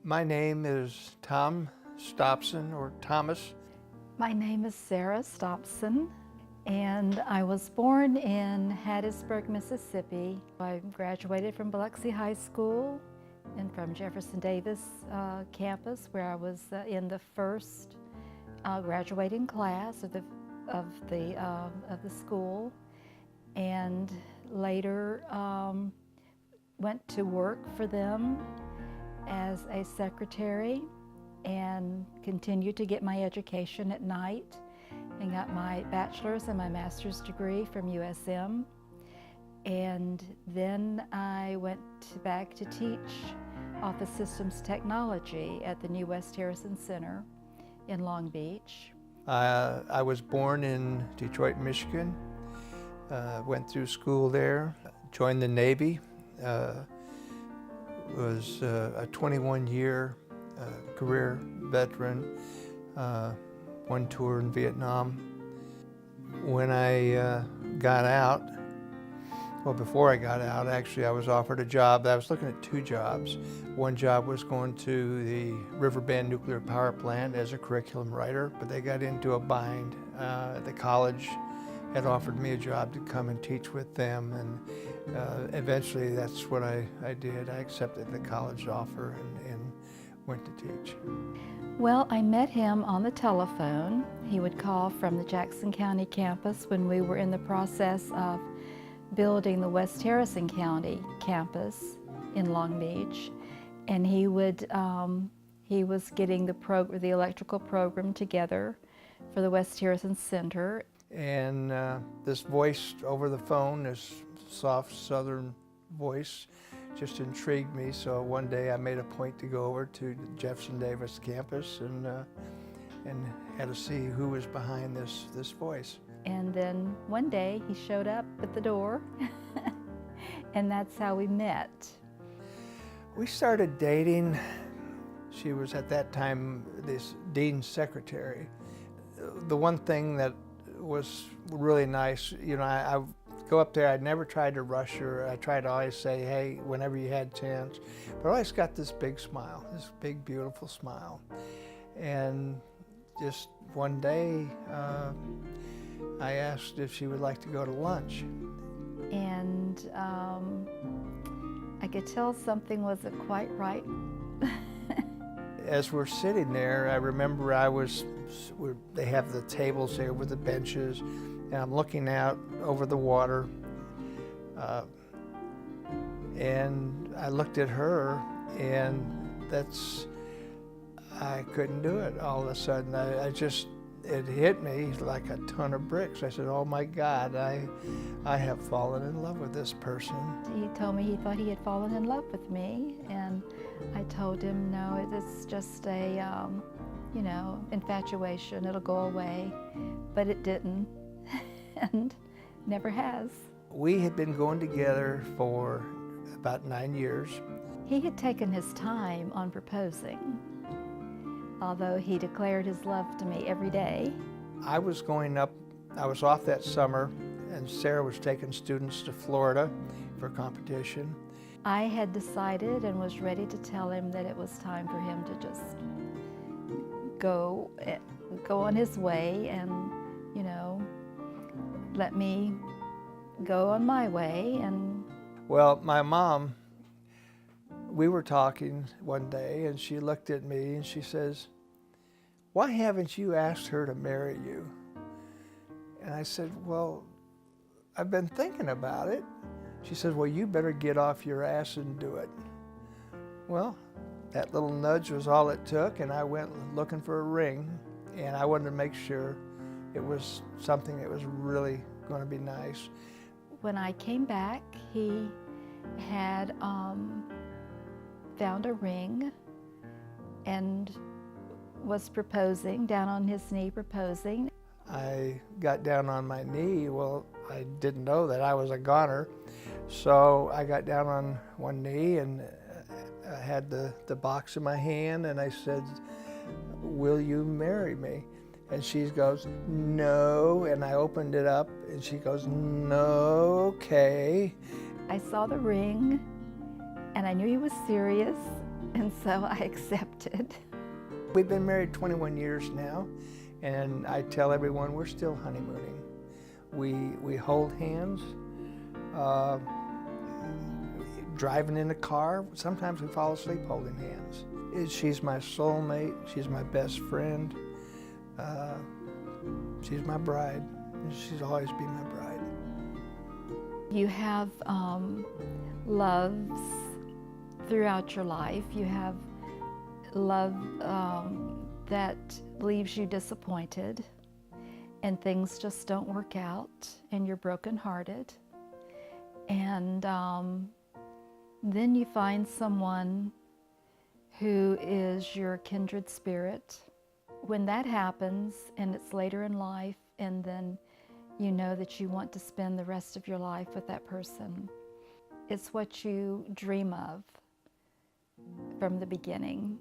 My name is Tom Stopson, or Thomas. My name is Sarah Stopson, and I was born in Hattiesburg, Mississippi. I graduated from Biloxi High School and from Jefferson Davis campus, where I was in the first graduating class of the school, and later went to work for them as a secretary and continued to get my education at night and got my bachelor's and my master's degree from USM. And then I went back to teach Office Systems Technology at the new West Harrison Center in Long Beach. I was born in Detroit, Michigan. Went through school there, joined the Navy. Was a 21-year career veteran, one tour in Vietnam. When I got out, well, before I got out, actually, I was offered a job. I was looking at two jobs. One job was going to the Riverbend Nuclear Power Plant as a curriculum writer, but they got into a bind. The college had offered me a job to come and teach with them, and eventually that's what I did. I accepted the college offer and went to teach. Well, I met him on the telephone. He would call from the Jackson County campus when we were in the process of building the West Harrison County campus in Long Beach, and he was getting the electrical program together for the West Harrison Center. And this voice over the phone, this soft southern voice, just intrigued me. So one day I made a point to go over to the Jefferson Davis campus and had to see who was behind this voice. And then one day he showed up at the door, and that's how we met. We started dating. She was at that time this dean's secretary. The one thing that was really nice, you know, I go up there, I never tried to rush her. I tried to always say, hey, whenever you had chance. But I always got this big smile, this big, beautiful smile. And just one day, I asked if she would like to go to lunch. And I could tell something wasn't quite right. As we're sitting there, I remember they have the tables there with the benches, and I'm looking out over the water, and I looked at her, and I couldn't do it. All of a sudden, it hit me like a ton of bricks. I said, oh my God, I have fallen in love with this person. He told me he thought he had fallen in love with me, and I told him, no, it's just a, infatuation. It'll go away. But it didn't, and never has. We had been going together for about 9 years. He had taken his time on proposing, although he declared his love to me every day. I was off that summer, and Sarah was taking students to Florida for competition. I had decided and was ready to tell him that it was time for him to just go on his way and, let me go on my way. And well, my mom, we were talking one day, and she looked at me and she says, why haven't you asked her to marry you? And I said, well, I've been thinking about it. She says, well, you better get off your ass and do it. Well, that little nudge was all it took, and I went looking for a ring, and I wanted to make sure it was something that was really going to be nice. When I came back, he had found a ring and was proposing, down on his knee proposing. I got down on my knee. Well, I didn't know that I was a goner, so I got down on one knee and I had the box in my hand, and I said, will you marry me? And she goes, no, and I opened it up, and she goes, no, okay. I saw the ring, and I knew he was serious, And so I accepted. We've been married 21 years now, and I tell everyone we're still honeymooning. We hold hands, driving in the car. Sometimes we fall asleep holding hands. She's my soulmate. She's my best friend. She's my bride. She'll always be my bride. You have loves throughout your life. You have love that leaves you disappointed, and things just don't work out, and you're brokenhearted. And then you find someone who is your kindred spirit. When that happens, and it's later in life, and then you know that you want to spend the rest of your life with that person, it's what you dream of from the beginning.